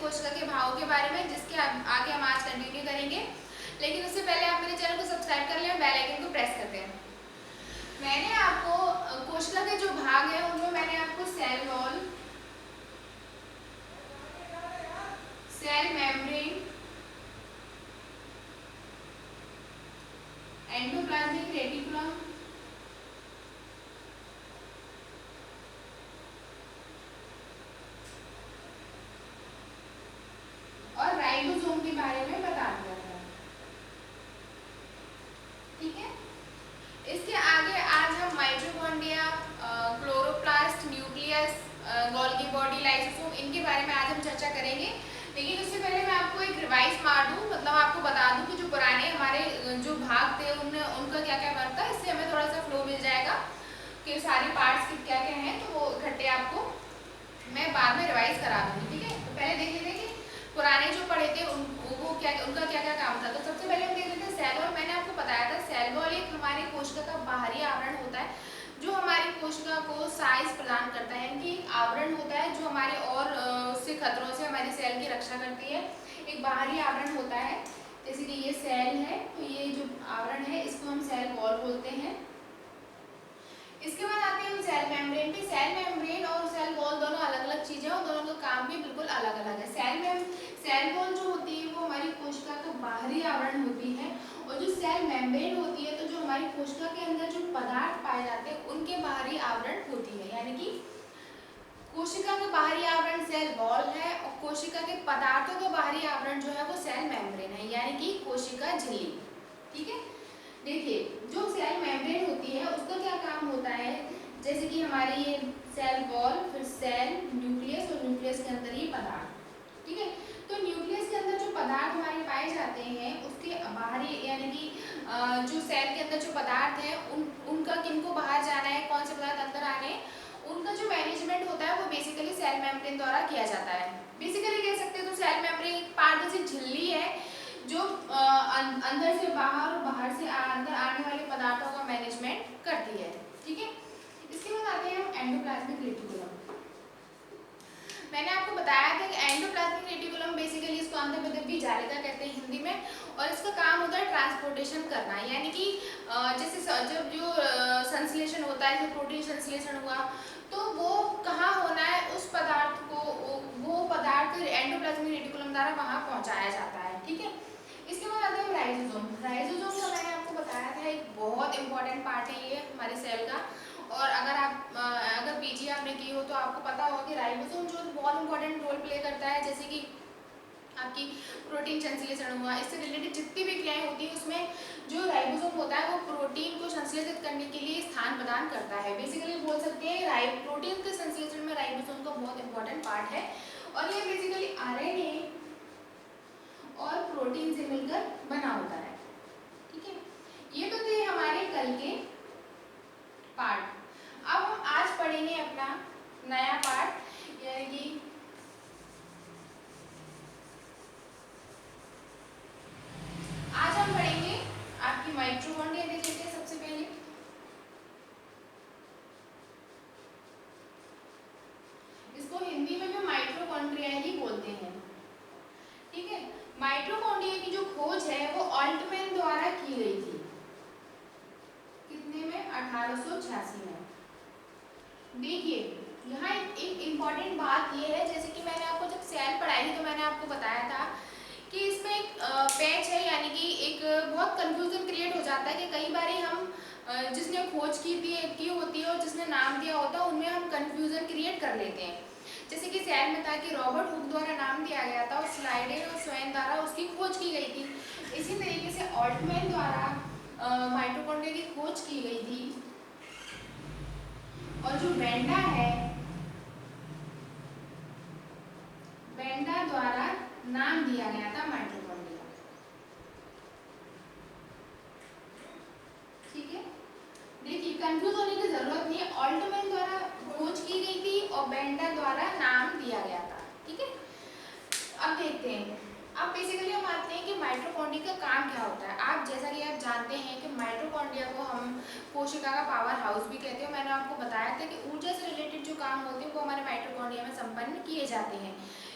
कोशिका के भावों के बारे में, जिसके आगे हम आज कंटिन्यू करेंगे। लेकिन उससे पहले आप मेरे चैनल को सब्सक्राइब कर लें, बेल आइकन को प्रेस कर दें। मैंने आपको कोशिका के जो भाग हैं उनमें मैंने आपको cell wall, cell membrane, endoplasmic reticulum और राइबोसोम के बारे में बता दिया था। ठीक है, इसके आगे आज हम mitochondria, chloroplast, nucleus, Golgi body, lysosome, इनके बारे में आज हम चर्चा करेंगे। लेकिन उससे पहले मैं आपको एक रिवाइज मार दूं, मतलब आपको बता दूं कि जो पुराने हमारे जो भाग थे उनका क्या क्या वर्क था। इससे हमें थोड़ा सा फ्लो मिल जाएगा कि सारे पार्ट्स क्या क्या हैं, तो वो इकट्ठे आपको मैं बाद में रिवाइज करा दूंगी। ठीक है, तो पहले देख लेते हैं कि पुराने जो पढ़े थे उनका क्या क्या काम था। तो सबसे पहले हम देख लेते हैं सेल वॉल। मैंने आपको बताया था सेल वॉल एक हमारी कोशिका का बाहरी आवरण होता है जो हमारी कोशिका को साइज प्रदान करता है, यानी एक आवरण होता है जो हमारे और उससे खतरों से हमारी सेल की रक्षा करती है। एक बाहरी आवरण होता है, जैसे कि ये सेल है, तो ये जो आवरण है इसको हम सेल वॉल बोलते हैं। इसके बाद आते हैं हम सेल मेम्ब्रेन पे। सेल मेम्ब्रेन और सेल वॉल दोनों अलग अलग चीजें हैं और दोनों का काम भी बिल्कुल अलग अलग है। सेल वॉल जो होती है वो हमारी कोशिका का बाहरी आवरण होती है, और जो सेल मेम्ब्रेन होती है तो जो हमारी कोशिका के अंदर जो पदार्थ पाए जाते हैं उनके बाहरी आवरण होती है। यानी कि कोशिका का बाहरी आवरण सेल वॉल है और कोशिका के पदार्थों का बाहरी आवरण जो है वो सेल मेम्ब्रेन है, यानी कि कोशिका झिल्ली। ठीक है, देखिए जो सेल मेम्ब्रेन होती है उसका क्या काम होता है, जैसे कि हमारी ये सेल वॉल, फिर सेल, न्यूक्लियस और न्यूक्लियस के अंदर ये पदार्थ। ठीक है, तो न्यूक्लियस के अंदर जो पदार्थ हमारे पाए जाते हैं उसके बाहरी, यानी कि जो सेल के अंदर जो पदार्थ है उनका किनको बाहर जाना है, कौन से पदार्थ अंदर आने हैं, उनका जो मैनेजमेंट होता है वो बेसिकली सेल मेम्ब्रेन द्वारा किया जाता है। बेसिकली कह सकते हैं तो सेल मेम्ब्रेन एक पार्ट जैसी झिल्ली है जो अंदर से बाहर और बाहर से अंदर आने वाले पदार्थों का मैनेजमेंट करती है। ठीक है, इसके बाद आते हैं हम एंडोप्लाज्मिक रेटिकुलम। मैंने आपको बताया था कि एंडोप्लाज्मिक रेटिकुलम बेसिकली इसको अंतर्बद्धि जालिका कहते हैं हिंदी में, और इसका काम होता है ट्रांसपोर्टेशन करना। यानी कि जैसे जब जो संश्लेषण होता है, जैसे प्रोटीन संश्लेषण हुआ तो वो कहाँ होना है, उस पदार्थ को वो पदार्थ एंडोप्लाज्मिक रेटिकुलम द्वारा वहाँ पहुँचाया जाता है। ठीक है, इसके बाद आते हैं राइजोसोम। राइजोसोम का मैंने आपको बताया था एक बहुत इंपॉर्टेंट पार्ट है ये हमारे सेल का, और अगर पीजी आपने की हो तो आपको पता होगा कि राइबोसोम जो बहुत इंपॉर्टेंट रोल प्ले करता है। जैसे कि आपकी प्रोटीन संश्लेषण हुआ, इससे रिलेटेड जितनी भी क्रियाएं होती हैं उसमें जो राइबोसोम होता है वो प्रोटीन को संश्लेषित करने के लिए स्थान प्रदान करता है। बेसिकली बोल सकते हैं प्रोटीन के संश्लेषण में राइबोसोम का बहुत इंपॉर्टेंट पार्ट है, और ये बेसिकली आरएनए और प्रोटीन से मिलकर बना होता है। ठीक है, ये तो थे हमारे कल के पार्ट। अब हम आज पढ़ेंगे अपना नया पार्ट, यानी कि आज हम पढ़ेंगे आपकी माइटोकॉन्ड्रिया। देख लेते हैं सबसे पहले। इसको हिंदी में भी माइटोकॉन्ड्रिया ही बोलते हैं। ठीक है, माइटोकॉन्ड्रिया की जो खोज है वो ऑल्टमैन द्वारा की गई थी। कितने में? 1886 में। देखिए यहाँ एक इम्पॉर्टेंट बात ये है, जैसे कि मैंने आपको जब सेल पढ़ाई थी तो मैंने आपको बताया था कि इसमें एक पैच है, यानी कि एक बहुत कंफ्यूजन क्रिएट हो जाता है कि कई बार हम जिसने खोज की होती है और जिसने नाम दिया होता है उनमें हम कंफ्यूजन क्रिएट कर लेते हैं। जैसे कि सेल में था कि रॉबर्ट हुक द्वारा नाम दिया गया था और स्लाइडेन और स्वयं द्वारा उसकी खोज की गई थी। इसी तरीके से ऑल्टमैन द्वारा माइटोकॉन्ड्रिया की खोज की गई थी, और जो वेंडा है, वेंडा द्वारा नाम दिया गया था माइटोकॉन्ड्रिया। ठीक है, देखिए कंफ्यूज होने की जरूरत नहीं है, ऑल्टमैन द्वारा खोज की गई थी और वेंडा द्वारा नाम दिया गया था। ठीक है, अब देखते हैं, अब बेसिकली हम आते हैं कि माइटोकॉन्ड्रिया का काम क्या होता है। आप जैसा कि आप जानते हैं कि माइटोकॉन्ड्रिया को हम कोशिका का पावर हाउस भी कहते हैं। मैंने आपको बताया था कि ऊर्जा से रिलेटेड जो काम होते हैं वो हमारे माइटोकॉन्ड्रिया में संपन्न किए जाते हैं।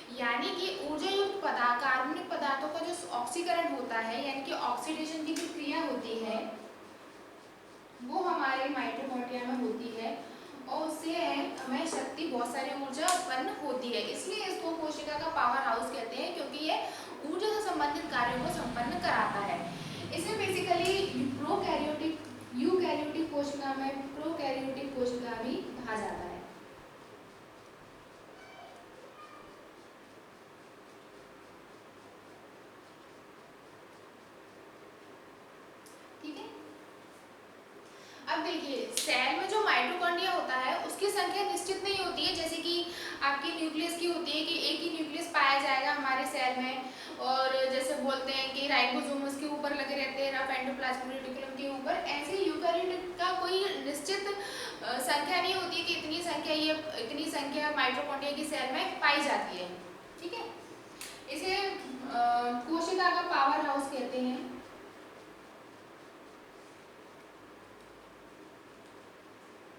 यानी कि ऊर्जा युक्त पदार्थ, कार्बनिक पदार्थों का जो ऑक्सीकरण होता है यानी कि ऑक्सीडेशन की जो क्रिया होती है वो हमारे माइटोकॉन्ड्रिया में होती है और उससे हमें शक्ति, बहुत सारी ऊर्जा उत्पन्न होती है। इसलिए इसको कोशिका का पावर हाउस कहते हैं, क्योंकि ये ऊर्जा से संबंधित कार्यों को संपन्न कराता है। इसे बेसिकली प्रोकैरियोटिक, यूकैरियोटिक कोशिका में प्रोकैरियोटिक कोशिका भी कहा जाता है। ठीक है, अब देखिए सेल में जो माइटोकॉन्ड्रिया होता है उसकी संख्या निश्चित नहीं होती है, जैसे कि आपकी न्यूक्लियस की होती है कि एक ही न्यूक्लियस पाया जाएगा हमारे सेल में, और जैसे बोलते हैं कि राइबोसोम उसके ऊपर लगे रहते हैं, रफ एंडोप्लाज्मिक रेटिकुलम के ऊपर, ऐसे यूकैरियोट का कोई निश्चित संख्या नहीं होती कि इतनी संख्या माइटोकॉन्ड्रिया की सेल में पाई जाती है। ठीक है, इसे कोशिका का पावर हाउस कहते हैं।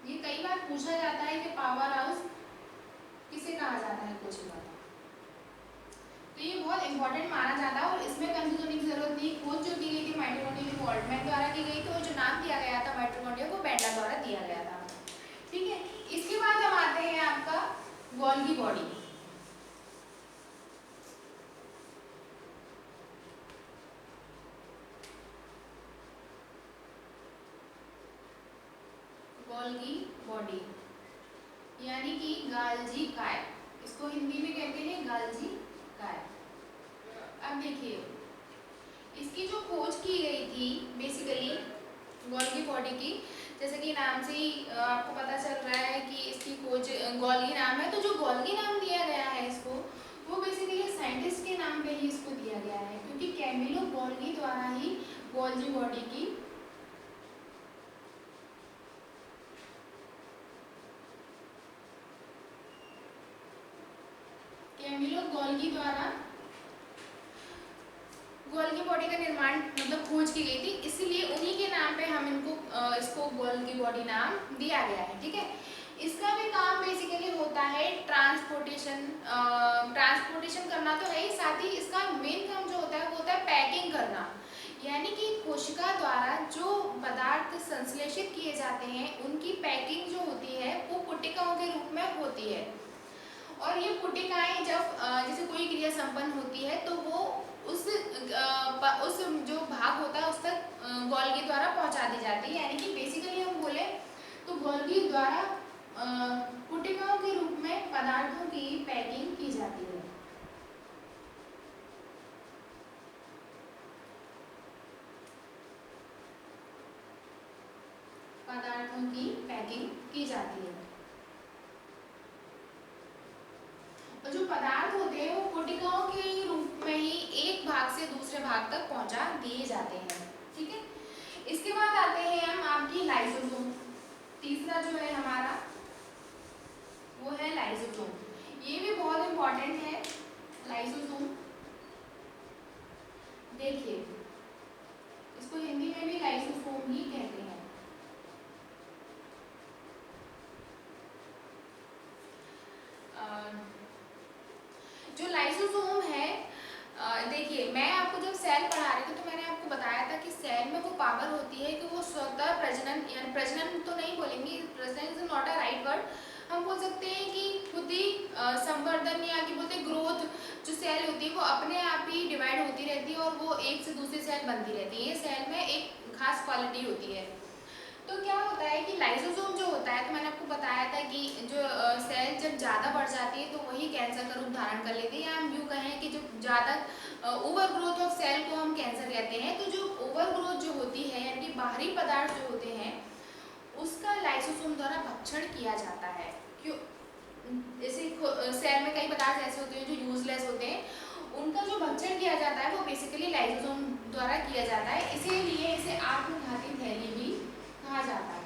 ये कई बार पूछा जाता है कि पावर हाउस किसे कहा जाता है कोशिका का, तो ये बहुत इंपॉर्टेंट माना जाता है और इसमें कंफ्यूजन होने की जरूरत नहीं। खोज जो की गई थी माइटोकॉन्ड्रिया की बोल्ट्जमैन द्वारा की गई थी और जो नाम दिया गया था माइटोकॉन्ड्रिया को बेंडा द्वारा दिया गया था। ठीक है, इसके बाद हम आते हैं आपका गोल्गी बॉडी। गोल्गी बॉडी यानी कि गाल्जी काय, इसको हिंदी में कहते हैं गाल्जी काय। अब देखिए इसकी जो खोज की गई थी बेसिकली गोल्गी बॉडी की, जैसे कि नाम से ही आपको पता चल रहा है कि इसकी खोज गोल्गी नाम है, तो जो गोल्गी नाम दिया गया है इसको, वो बेसिकली साइंटिस्ट के नाम पे ही इसको दिया गया है, क्योंकि कैमिलो गोल्गी द्वारा ही गोल्गी बॉडी की कैमिलो गोल्गी द्वारा गोल्गी बॉडी का निर्माण मतलब खोज की गई थी, इसीलिए उन्हीं के नाम पे हम इसको गोल्गी बॉडी नाम दिया गया है। ठीक है, इसका भी काम बेसिकली होता है ट्रांसपोर्टेशन करना तो है ही, साथ ही इसका मेन काम जो होता है वो होता है पैकिंग करना, यानी कि कोशिका द्वारा जो पदार्थ संश्लेषित किए जाते हैं उनकी पैकिंग जो होती है वो पुट्टिकाओं के रूप में होती है, और ये पुट्टिकाएं जब जैसे कोई क्रिया संपन्न होती है तो वो उस जो भाग होता है उस तक गोल्गी द्वारा पहुंचा दी जाती है, यानी कि बेसिकली हम बोले तो गोल्गी द्वारा पुट्टिकाओं के रूप में पदार्थों की पैकिंग की जाती है। पदार्थों की पैकिंग की जाती है और जो पदार्थ होते हैं वो पुट्टिकाओं के रूप में ही एक भाग से दूसरे भाग तक पहुंचा दिए जाते हैं। ठीक है, इसके बाद आते हैं हम आपकी लाइसोसोम। तीसरा जो है हमारा वो है लाइसोसोम, ये भी बहुत इंपॉर्टेंट है लाइसोसोम। देखिए इसको हिंदी में भी लाइसोसोम ही कहते हैं। जो लाइसोसोम है, देखिए मैं आपको जब सेल पढ़ा रही थी तो मैंने आपको बताया था कि सेल में वो पावर होती है कि वो स्वतः प्रजनन, यानी प्रजनन तो नहीं बोलेंगे, प्रजनन is not a right word, हम बोल सकते हैं कि खुद ही संवर्धन या कि बोलते ग्रोथ, जो सेल होती है वो अपने आप ही डिवाइड होती रहती है और वो एक से दूसरी सेल बनती रहती है, ये सेल में एक खास क्वालिटी होती है। तो क्या होता है कि लाइसोसोम जो होता है, तो मैंने आपको बताया था कि जो सेल जब ज़्यादा बढ़ जाती है तो वही कैंसर का रूप धारण कर लेती है, या हम यूँ कहें कि जो ज़्यादा ओवर ग्रोथ ऑफ सेल को हम कैंसर कहते हैं। तो जो ओवर ग्रोथ जो होती है यानी कि बाहरी पदार्थ जो होते हैं उसका लाइसोसोम द्वारा भक्षण किया जाता है। क्यों, जैसे सेल में कई पदार्थ ऐसे होते हैं जो यूजलेस होते हैं, उनका जो भक्षण किया जाता है वो बेसिकली लाइसोसोम द्वारा किया जाता है, इसीलिए इसे आत्मघाती थैली भी कहा जाता है।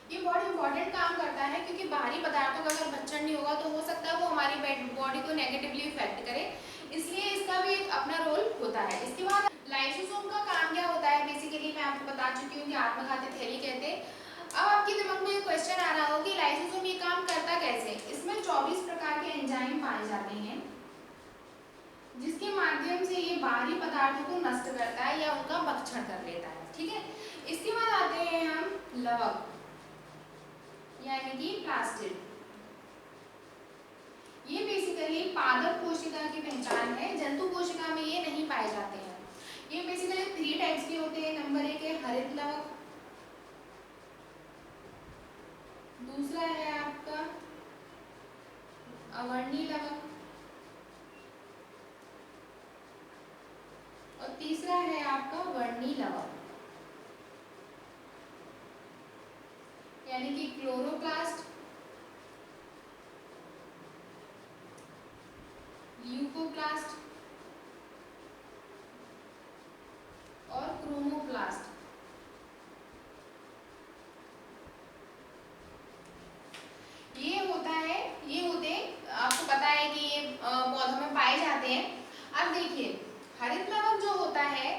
ये बहुत इंपॉर्टेंट काम करता है, क्योंकि बाहरी पदार्थों का अगर भक्षण नहीं होगा तो हो सकता है वो हमारी बॉडी को नेगेटिवली इफेक्ट करे, इसलिए इसका भी एक अपना रोल होता है। इसके बाद लाइसोसोम का काम क्या होता है, बेसिकली मैं आपको बता चुकी हूँ कि आत्मघाती थैली कहते हैं। अब आपके दिमाग में ये क्वेश्चन आ रहा हो कि लाइसोसोम ये काम करता कैसे। इसमें 24 प्रकार के एंजाइम पाए जाते हैं जिसके माध्यम से ये बाहरी पदार्थों को नष्ट करता है या उनका भक्षण कर लेता है। ठीक है, इसके बाद आते हैं हम लवक यानी कि प्लास्टिड। ये बेसिकली पादप कोशिका की पहचान है, जंतु कोशिका में ये नहीं पाए जाते हैं। ये बेसिकली 3 टाइप्स के होते हैं। नंबर 1 है हरित लवक, दूसरा है आपका अवर्णी लवक और तीसरा है आपका वर्णी लवक यानी कि क्लोरोप्लास्ट, ल्यूकोप्लास्ट और क्रोमोप्लास्ट। ये होते आपको पता है कि ये पौधों में पाए जाते हैं। अब देखिए हरित लवक जो होता है,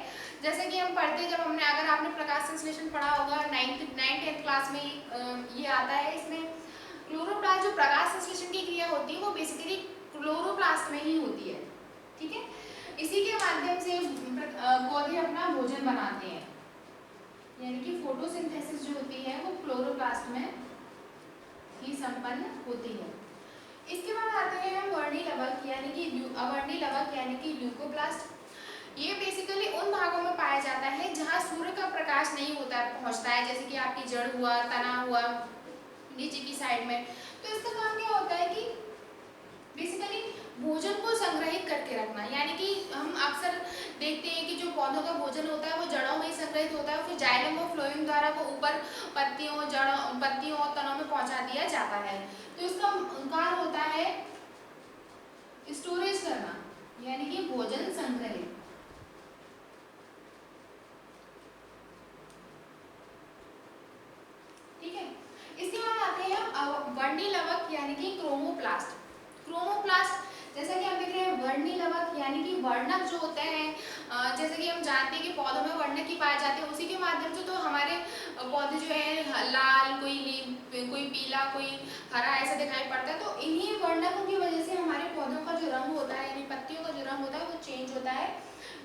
जैसे कि हम पढ़ते जब हमने अगर आपने प्रकाश संश्लेषण पढ़ा होगा 9th-10th क्लास में ये आता है। इसमें क्लोरोप्लास्ट जो प्रकाश संश्लेषण की क्रिया होती है वो बेसिकली क्लोरोप्लास्ट में ही होती है। ठीक है, इसी के माध्यम से पौधे अपना भोजन बनाते हैं, यानी कि फोटोसिंथेसिस जो होती है वो क्लोरोप्लास्ट में ही संपन्न होती है। इसके बाद आते हैं हम वर्णी लवक यानी कि अवर्णी लवक यानी कि ल्यूकोप्लास्ट। ये बेसिकली उन भागों में पाया जाता है जहां सूर्य का प्रकाश नहीं पहुंचता है, जैसे कि आपकी जड़ हुआ, तना हुआ, नीचे की साइड में। तो इसका काम क्या होता है कि बेसिकली भोजन को संग्रहित करके रखना, यानी कि हम अक्सर देखते हैं कि जो पौधों का भोजन होता है वो जड़ों में ही संग्रहित होता है, फिर जाइलम और फ्लोएम द्वारा वो ऊपर पत्तियों और तनों में पहुंचा दिया जाता है। तो इसका कार्य होता है स्टोरेज करना, यानी कि भोजन संग्रहित। ठीक है, इसके बाद आते हैं वर्णी लवक यानी कि क्रोमोप्लास्ट। क्रोमोप्लास्ट जैसा कि आप देख रहे हैं वर्णी लवक यानी कि वर्णक जो होते हैं, जैसे कि हम जानते हैं कि पौधों में वर्णक ही पाए जाते हैं, उसी के माध्यम से तो हमारे पौधे जो है लाल, कोई पीला, कोई हरा ऐसा दिखाई पड़ता है। तो इन्हीं वर्णकों की वजह से हमारे पौधों का जो रंग होता है, यानी पत्तियों का जो रंग होता है वो चेंज होता है,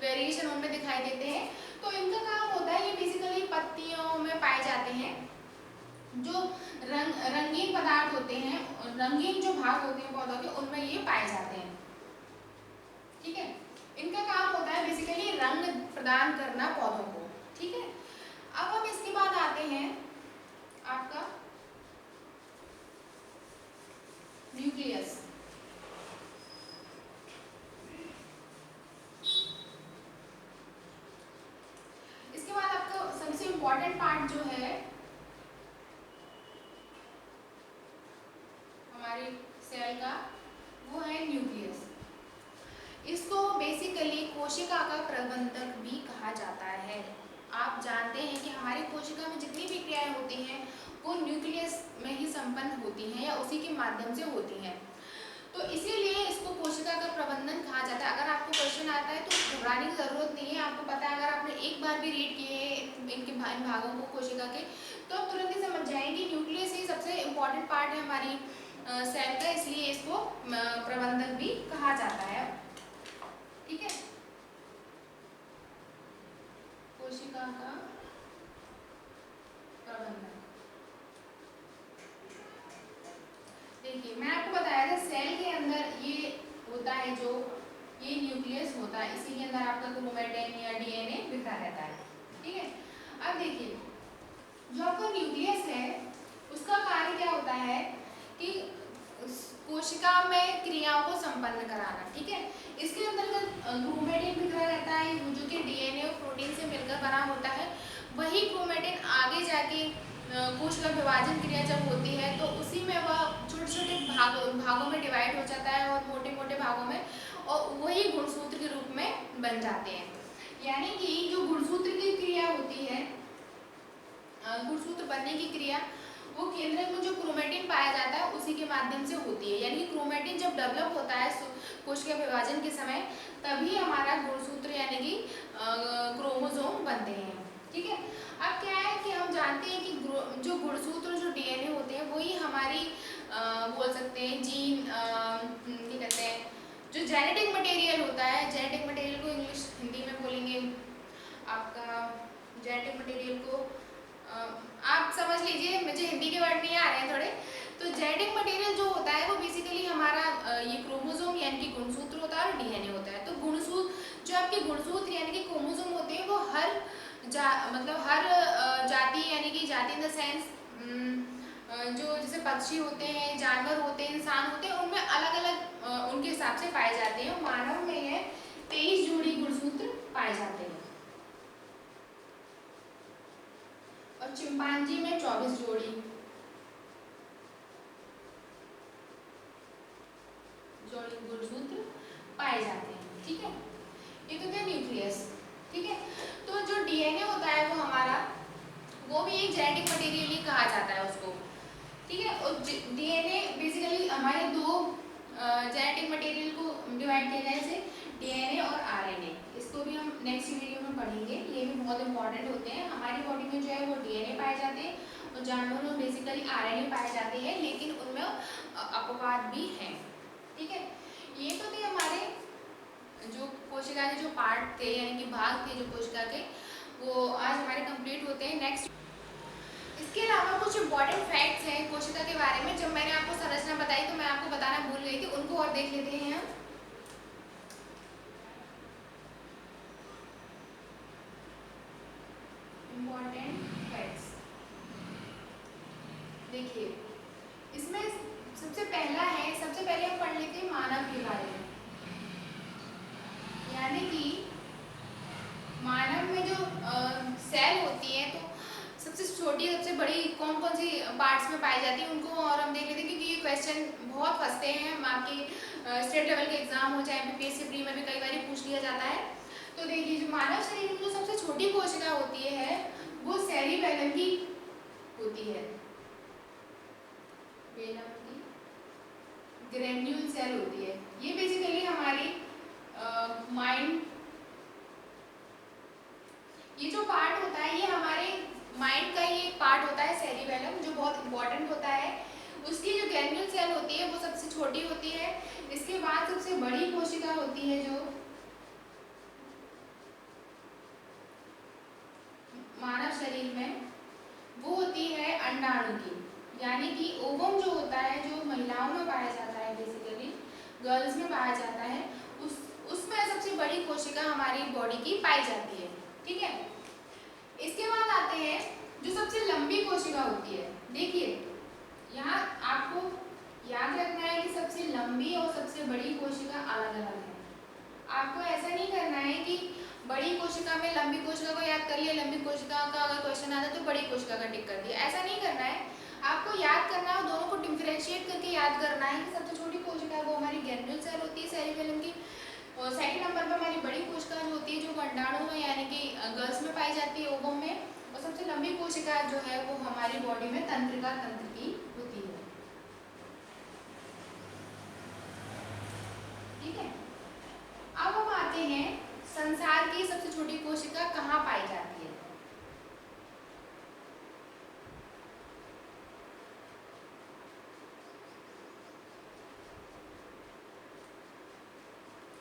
वेरिएशन उनमें दिखाई देते हैं। तो इनका काम होता है, ये बेसिकली पत्तियों में पाए जाते हैं। जो रंगीन पदार्थ होते हैं, रंगीन जो भाग होते हैं पौधों के, उनमें ये पाए जाते हैं। ठीक है, इनका काम होता है बेसिकली रंग प्रदान करना पौधों को। ठीक है, अब हम इसके बाद आते हैं आपका न्यूक्लियस। इसके बाद आपका सबसे इम्पोर्टेंट पार्ट जो है हमारे सेल का, वो है न्यूक्लियस। इसको बेसिकली कोशिका का प्रबंधक भी कहा जाता है। आप जानते हैं कि हमारी कोशिका में जितनी भी क्रियाएं होती हैं वो न्यूक्लियस में ही संपन्न होती हैं या उसी के माध्यम से होती हैं। तो इसीलिए इसको कोशिका का प्रबंधन कहा जाता है। अगर आपको क्वेश्चन आता है तो घबराने की जरूरत नहीं है, आपको पता है, अगर आपने एक बार भी रीड किए हैं इन भागों को कोशिका के, तो आप तुरंत ही समझ जाएंगे न्यूक्लियस ही सबसे इम्पोर्टेंट पार्ट है हमारी सेल का, इसलिए इसको प्रबंधक भी कहा जाता है। ठीक है, कोशिका का प्रबंधन। देखिए मैंने आपको बताया था सेल के अंदर ये होता है, जो ये न्यूक्लियस होता है, इसी के अंदर आपका क्रोमेटिन या डीएनए बिखरा रहता है। ठीक है, अब देखिए जो आपका न्यूक्लियस है उसका कार्य क्या होता है कि कोशिका में क्रियाओं को संपन्न कराना। ठीक है, इसके अंतर्गत क्रोमेटिन बिखरा रहता है जो कि डीएनए और प्रोटीन से मिलकर बना होता है। वही क्रोमेटिन आगे जाके कोशिका विभाजन क्रिया जब होती है तो उसी में वह छोटे छोटे भागों में डिवाइड हो जाता है और मोटे मोटे भागों में, और वही गुणसूत्र के रूप में बन जाते हैं। यानी कि जो गुणसूत्र की क्रिया होती है, गुणसूत्र बनने की क्रिया, वो केंद्रक में जो क्रोमेटिन पाया जाता है उसी के माध्यम से होती है। यानी कि क्रोमेटिन जब डेवलप होता है कोशिका विभाजन के समय, तभी हमारा गुणसूत्र यानी कि क्रोमोसोम बनते हैं। ठीक है, अब क्या है कि हम जानते हैं कि जो गुणसूत्र हमारी बोल सकते हैं जीन, क्या कहते हैं, जो जेनेटिक मटेरियल होता है, जेनेटिक मटेरियल को इंग्लिश हिंदी में बोलेंगे आपका जेनेटिक मटेरियल को आप समझ लीजिए, मुझे हिंदी के वर्ड नहीं आ रहे हैं थोड़े। तो जेनेटिक मटेरियल जो होता है वो बेसिकली हमारा ये क्रोमोसोम यानी कि गुणसूत्र होता है और डीएनए होता है। तो गुणसूत्र जो आपके गुणसूत्र यानी कि क्रोमोसोम होते हैं वो हर मतलब हर जाति यानी कि जाति इन द सेंस जो जैसे पक्षी होते हैं, जानवर होते हैं, इंसान होते हैं, उनमें अलग अलग उनके हिसाब से पाए जाते हैं। मानव में है 23 जोड़ी गुणसूत्र पाए जाते हैं और चिंपांजी में 24 जोड़ी गुणसूत्र पाए जाते हैं। ठीक है, ये तो थे न्यूक्लियस। ठीक है, तो जो डीएनए होता है वो हमारा, वो भी एक जेनेटिक मटेरियल ही कहा जाता है उसको। ठीक है, और डीएनए बेसिकली हमारे दो जेनेटिक मटेरियल को डिवाइड किया गया है, डीएनए और आरएनए। इसको भी हम नेक्स्ट वीडियो में पढ़ेंगे, ये भी बहुत इंपॉर्टेंट होते हैं। हमारी बॉडी में जो है वो डीएनए पाए जाते हैं और जानवरों में बेसिकली आरएनए पाए जाते हैं, लेकिन उनमें अपवाद भी हैं। ठीक है, ये तो थे हमारे जो कोशिका के जो पार्ट थे यानी कि भाग थे जो कोशिका के, वो आज हमारे कंप्लीट होते हैं। नेक्स्ट इसके अलावा कुछ इंपॉर्टेंट फैक्ट्स हैं कोशिका के बारे में। जब मैंने आपको संरचना बताई तो मैं आपको बताना भूल गई थी, उनको और देख लेते हैं हम। इंपॉर्टेंट फैक्ट्स देखिए, इसमें सबसे पहला है, सबसे पहले हम पढ़ लेते हैं मानव के बारे में। यानी कि मानव में जो सेल होती है, तो सबसे छोटी सबसे बड़ी कौन कौन सी पार्ट्स में पाई जाती है उनको और हम देख लेते हैं, क्योंकि ये क्वेश्चन बहुत फंसते हैं। हम आपके स्टेट लेवल के एग्जाम हो चाहे बीपीएससी प्री में भी कई बार पूछ लिया जाता है। तो देखिए, जो मानव शरीर में जो सबसे छोटी कोशिका होती है वो सेरिबेलम की होती है। बेलम की ग्रेन्यूल सेल होती है। ये बेसिकली हमारी माइंड, ये जो पार्ट होता है ये हमारे माइंड का ही एक पार्ट होता है, सेरिबेलम, जो बहुत इंपॉर्टेंट होता है। उसकी जो ग्रेन्यूल सेल होती है वो सबसे छोटी होती है। इसके बाद सबसे बड़ी कोशिका होती है जो मानव शरीर में, वो होती है अंडाणु की, यानी कि ओवम जो होता है, जो महिलाओं में पाया जाता है, बेसिकली गर्ल्स में पाया जाता है, उसमें सबसे बड़ी कोशिका हमारी बॉडी की पाई जाती है। ठीक है, इसके बाद आते हैं जो सबसे लंबी कोशिका होती है। देखिए, यहाँ आपको याद रखना है कि सबसे लंबी और सबसे बड़ी कोशिका अलग अलग है। आपको ऐसा नहीं करना है कि बड़ी कोशिका में लंबी कोशिका को याद कर लिया, लंबी कोशिका का अगर क्वेश्चन आता है तो बड़ी कोशिका का टिक कर दिया, ऐसा नहीं करना है। आपको याद करना है, दोनों को डिफरेंशिएट करके याद करना है कि सबसे छोटी कोशिका वो हमारी ग्रेन्यूल सेल होती है सेरिबेलम की, और सेकंड नंबर पर हमारी बड़ी कोशिका जो होती है जो अंडाणु में यानी कि गर्ल्स में पाई जाती है, ओवम में, और सबसे लंबी कोशिका जो है वो हमारी बॉडी में तंत्रिका तंत्र की होती है। ठीक है, अब हम आते हैं संसार की सबसे छोटी कोशिका कहाँ पाई जाती है।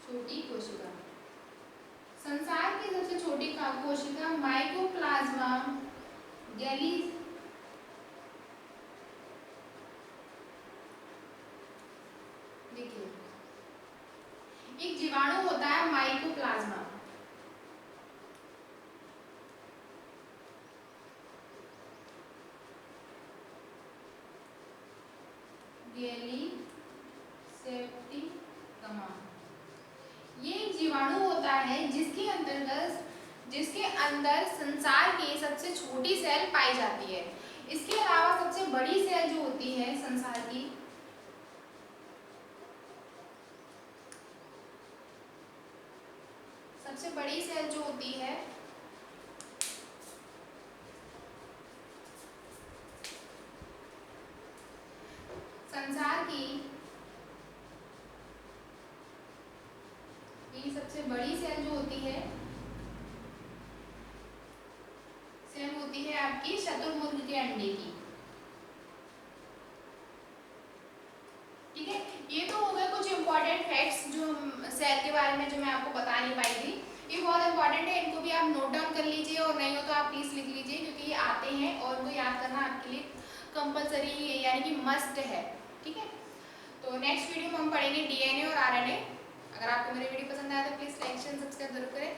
छोटी कोशिका, संसार की सबसे छोटी कोशिका माइकोप्लाज्मा गैली, देखिए एक जीवाणु होता है माइकोप्लाज्मा, गैली सेप्टिकमा, ये एक जीवाणु होता है जिसके अंदर संसार की सबसे छोटी सेल पाई जाती है। इसके अलावा सबसे बड़ी सेल जो होती है संसार की, सबसे बड़ी सेल जो होती है संसार की, ये सबसे बड़ी सेल जो होती है, सेल होती है आपकी शतुरमुर्ग के अंडे की। ठीक है, ये तो हो गए कुछ इंपॉर्टेंट फैक्ट्स जो सेल के बारे में जो मैं आपको बता नहीं पाई थी। ये बहुत इंपॉर्टेंट है, इनको भी आप नोट डाउन कर लीजिए और नहीं हो तो आप प्लीज़ लिख लीजिए, क्योंकि ये आते हैं और उनको याद करना आपके लिए कंपलसरी यानी कि मस्ट है। ठीक है, तो नेक्स्ट वीडियो में हम पढ़ेंगे डीएनए और आरएनए। अगर आपको मेरी वीडियो पसंद आया तो प्लीज़ लाइक शेयर सब्सक्राइब जरूर करें।